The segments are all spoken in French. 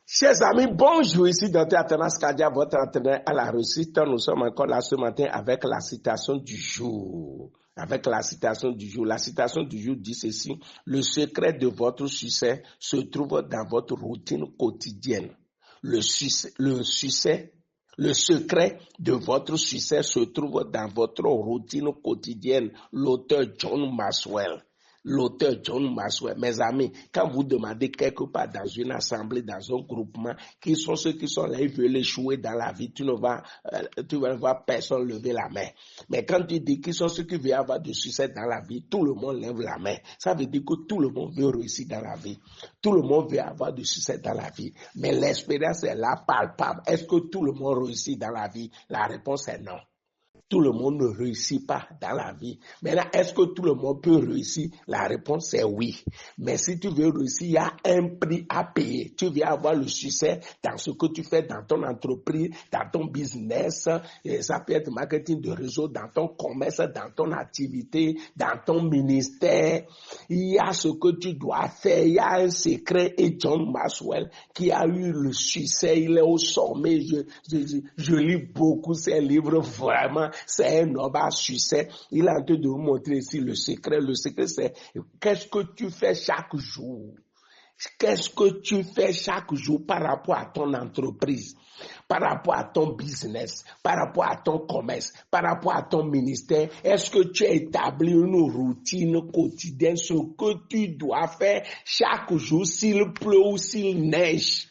Chers amis, bonjour, ici Dr. Athanas Kadia, votre entraîneur à la réussite. Nous sommes encore là ce matin avec la citation du jour. La citation du jour dit ceci: le secret de votre succès se trouve dans votre routine quotidienne. Le secret de votre succès se trouve dans votre routine quotidienne. L'auteur John Maxwell. Mes amis, quand vous demandez quelque part dans une assemblée, dans un groupement, qui sont ceux qui sont là, ils veulent échouer dans la vie, tu vas voir personne lever la main. Mais quand tu dis qui sont ceux qui veulent avoir du succès dans la vie, tout le monde lève la main. Ça veut dire que tout le monde veut réussir dans la vie. Tout le monde veut avoir du succès dans la vie. Mais l'expérience est là, palpable. Est-ce que tout le monde réussit dans la vie? La réponse est non. Tout le monde ne réussit pas dans la vie. Maintenant, est-ce que tout le monde peut réussir? La réponse est oui. Mais si tu veux réussir, il y a un prix à payer. Tu veux avoir le succès dans ce que tu fais dans ton entreprise, dans ton business. Ça peut être marketing de réseau, dans ton commerce, dans ton activité, dans ton ministère. Il y a ce que tu dois faire. Il y a un secret. Et John Maxwell, qui a eu le succès, il est au sommet. Je lis beaucoup ses livres, vraiment. C'est un homme à succès. Il est en train de vous montrer ici le secret. Le secret, c'est qu'est-ce que tu fais chaque jour? Qu'est-ce que tu fais chaque jour par rapport à ton entreprise, par rapport à ton business, par rapport à ton commerce, par rapport à ton ministère? Est-ce que tu as établi une routine quotidienne, ce que tu dois faire chaque jour, s'il pleut ou s'il neige?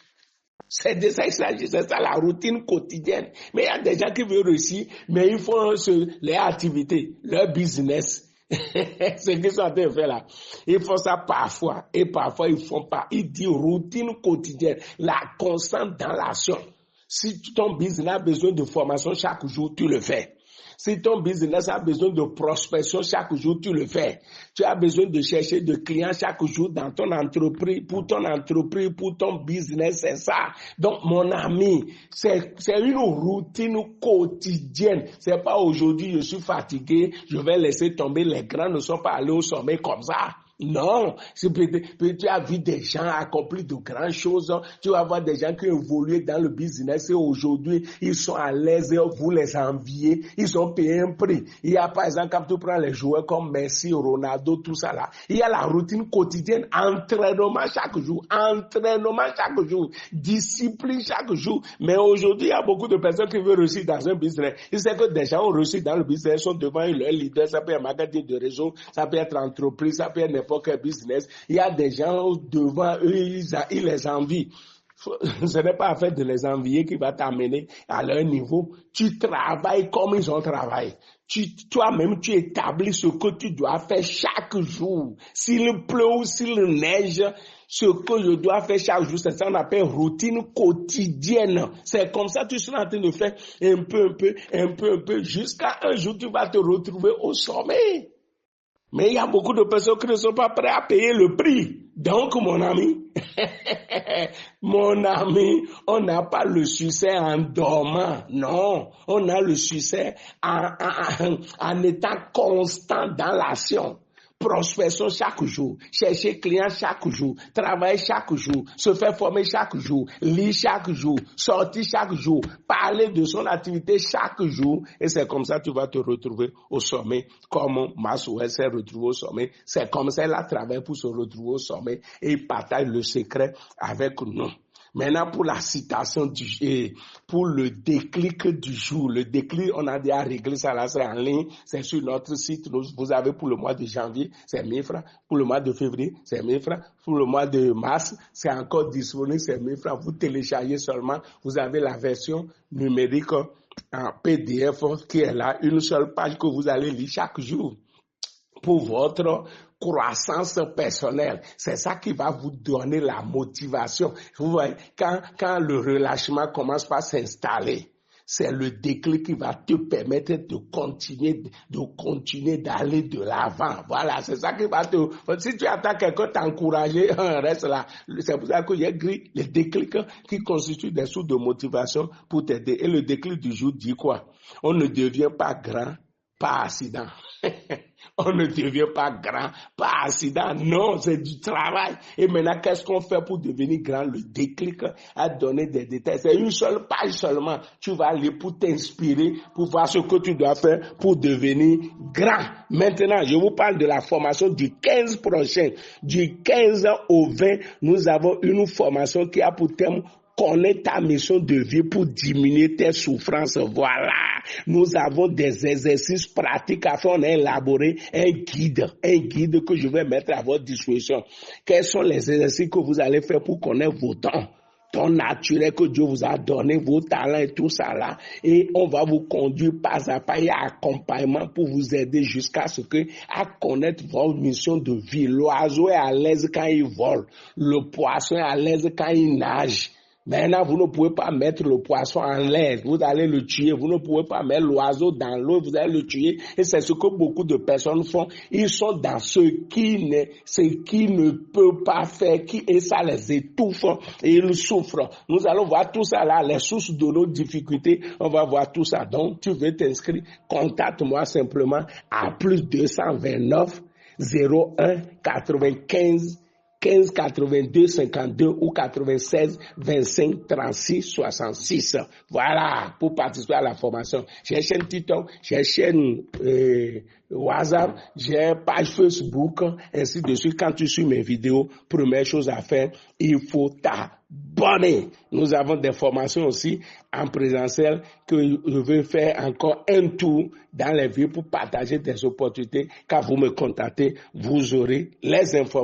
C'est de ça qu'il s'agit, c'est ça la routine quotidienne. Mais il y a des gens qui veulent réussir, mais ils font les activités, leur business. Ce qu'ils sont en train de faire là. Ils font ça parfois, et parfois ils font pas. Ils disent routine quotidienne, la constante dans l'action. Si ton business a besoin de formation chaque jour, tu le fais. Si ton business a besoin de prospection chaque jour, tu le fais. Tu as besoin de chercher des clients chaque jour dans ton entreprise, pour ton business, c'est ça. Donc, mon ami, c'est une routine quotidienne. C'est pas aujourd'hui, je suis fatigué, je vais laisser tomber. Les grands ne sont pas allés au sommet comme ça. Non, tu as vu des gens accomplir de grandes choses, tu vas voir des gens qui ont évolué dans le business et aujourd'hui, ils sont à l'aise, vous les enviez, ils ont payé un prix. Il y a par exemple, quand tu prends les joueurs comme Messi, Ronaldo, tout ça là, il y a la routine quotidienne, entraînement chaque jour, discipline chaque jour. Mais aujourd'hui, il y a beaucoup de personnes qui veulent réussir dans un business. Ils savent que des gens ont réussi dans le business, sont devant leur leader, ça peut être marketing de réseau, ça peut être entreprise, ça peut être n'importe quel business. Il y a des gens devant eux, ils les envient. Ce n'est pas affaire de les envier qui va t'amener à leur niveau. Tu travailles comme ils ont travaillé. Toi-même, tu établis ce que tu dois faire chaque jour. S'il pleut ou s'il neige, ce que je dois faire chaque jour, c'est ça qu'on appelle routine quotidienne. C'est comme ça que tu seras en train de faire un peu, jusqu'à un jour, tu vas te retrouver au sommet. Mais il y a beaucoup de personnes qui ne sont pas prêtes à payer le prix. Donc, mon ami, on n'a pas le succès en dormant. Non, on a le succès en étant constant dans l'action. Prospection chaque jour, chercher client chaque jour, travailler chaque jour, se faire former chaque jour, lire chaque jour, sortir chaque jour, parler de son activité chaque jour, et c'est comme ça que tu vas te retrouver au sommet, comme Maxwell s'est retrouvé au sommet. C'est comme ça qu'il a travaillé pour se retrouver au sommet, et il partage le secret avec nous. Maintenant, pour la citation pour le déclic du jour. Le déclic, on a déjà réglé ça là, c'est en ligne, c'est sur notre site. Vous avez pour le mois de janvier, c'est 1000 francs. Pour le mois de février, c'est 1000 francs. Pour le mois de mars, c'est encore disponible, c'est 1000 francs. Vous téléchargez seulement, vous avez la version numérique en PDF qui est là, une seule page que vous allez lire chaque jour pour votre croissance personnelle. C'est ça qui va vous donner la motivation. Vous voyez, quand le relâchement commence par s'installer, c'est le déclic qui va te permettre de continuer d'aller de l'avant. Voilà, c'est ça qui va te... Si tu attends quelqu'un t'encourager, reste là. C'est pour ça qu'il y a écrit le déclic qui constitue des sources de motivation pour t'aider. Et le déclic du jour dit quoi? On ne devient pas grand Par accident. On ne devient pas grand par accident. Non, c'est du travail. Et maintenant, qu'est-ce qu'on fait pour devenir grand? Le déclic à donner des détails. C'est une seule page seulement. Tu vas aller pour t'inspirer, pour voir ce que tu dois faire pour devenir grand. Maintenant, je vous parle de la formation du 15 prochain. Du 15 au 20, nous avons une formation qui a pour thème connais ta mission de vie pour diminuer tes souffrances. Voilà. Nous avons des exercices pratiques à faire. On a élaboré un guide que je vais mettre à votre disposition. Quels sont les exercices que vous allez faire pour connaître vos dons? Ton naturel que Dieu vous a donné, vos talents et tout ça là. Et on va vous conduire pas à pas et accompagnement pour vous aider jusqu'à ce que, à connaître votre mission de vie. L'oiseau est à l'aise quand il vole. Le poisson est à l'aise quand il nage. Maintenant, vous ne pouvez pas mettre le poisson en l'air, vous allez le tuer. Vous ne pouvez pas mettre l'oiseau dans l'eau, vous allez le tuer. Et c'est ce que beaucoup de personnes font. Ils sont dans ce qui ne peut pas faire, et ça les étouffe et ils souffrent. Nous allons voir tout ça là, les sources de nos difficultés. On va voir tout ça. Donc, tu veux t'inscrire, contacte-moi simplement à plus 229 01 95 15 82 52 ou 96 25 36 66. Voilà, pour participer à la formation. J'ai chaîne TikTok, j'ai chaîne WhatsApp, j'ai page Facebook, ainsi de suite. Quand tu suis mes vidéos, première chose à faire, il faut t'abonner. Nous avons des formations aussi en présentiel que je veux faire encore un tour dans les villes pour partager des opportunités. Quand vous me contactez, vous aurez les informations.